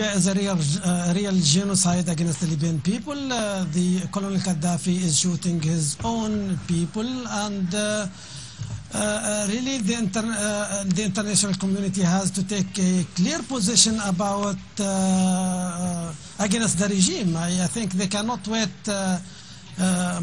Libya is a real genocide against the Libyan people. The Colonel Gaddafi is shooting his own people, and really the international community has to take a clear position about against the regime. I think they cannot wait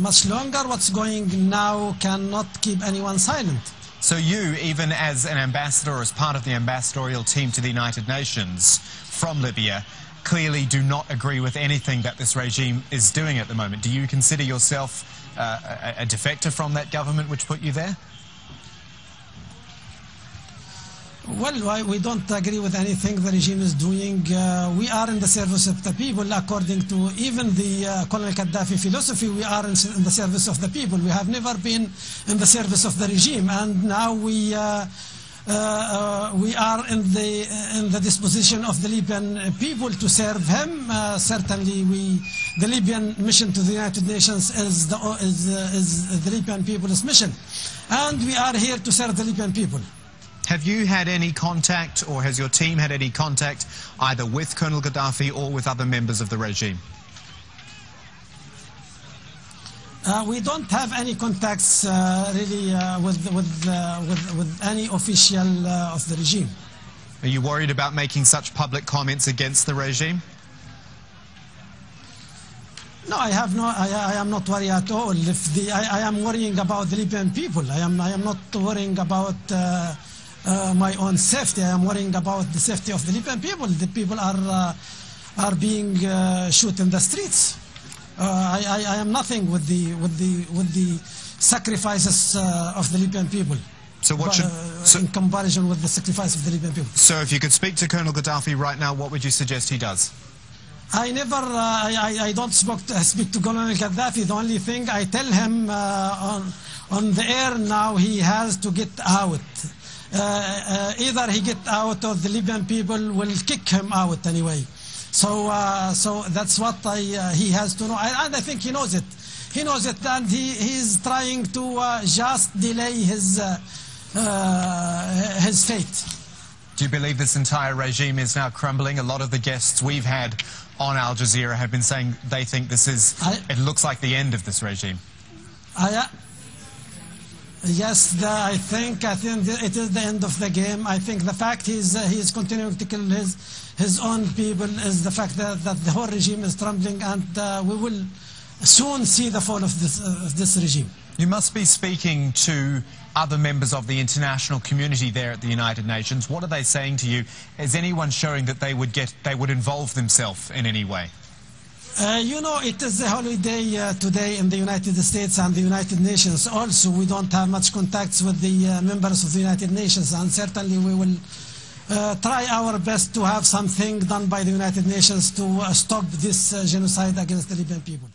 much longer. What's going now cannot keep anyone silent. So you, even as an ambassador or as part of the ambassadorial team to the United Nations from Libya, clearly do not agree with anything that this regime is doing at the moment. Do you consider yourself a defector from that government which put you there? Well, we don't agree with anything the regime is doing. We are in the service of the people, according to even the Colonel Gaddafi philosophy. We are in the service of the people. We have never been in the service of the regime, and now we are in the disposition of the Libyan people to serve him. Certainly, the Libyan mission to the United Nations is the Libyan people's mission, and we are here to serve the Libyan people. Have you had any contact, or has your team had any contact, either with Colonel Gaddafi or with other members of the regime? We don't have any contacts really with any official of the regime. Are you worried about making such public comments against the regime? No, I am not worried at all. I am worrying about the Libyan people. I am not worrying about my own safety. I am worrying about the safety of the Libyan people. The people are being shot in the streets. I am nothing with the sacrifices of the Libyan people. So what should, in comparison with the sacrifice of the Libyan people. So if you could speak to Colonel Gaddafi right now, what would you suggest he does? I don't speak to Colonel Gaddafi. The only thing I tell him on the air now, he has to get out. Either he get out or the Libyan people will kick him out anyway. So that's what he has to know, and I think he knows it. He knows it, and he's trying to just delay his fate. Do you believe this entire regime is now crumbling? A lot of the guests we've had on Al Jazeera have been saying they think this is, it looks like the end of this regime. Yes, I think it is the end of the game. I think the fact he is continuing to kill his own people is the fact that the whole regime is crumbling, and we will soon see the fall of this regime. You must be speaking to other members of the international community there at the United Nations. What are they saying to you? Is anyone showing that they would involve themselves in any way? You know, it is a holiday today in the United States and the United Nations. Also, we don't have much contacts with the members of the United Nations, and certainly we will try our best to have something done by the United Nations to stop this genocide against the Libyan people.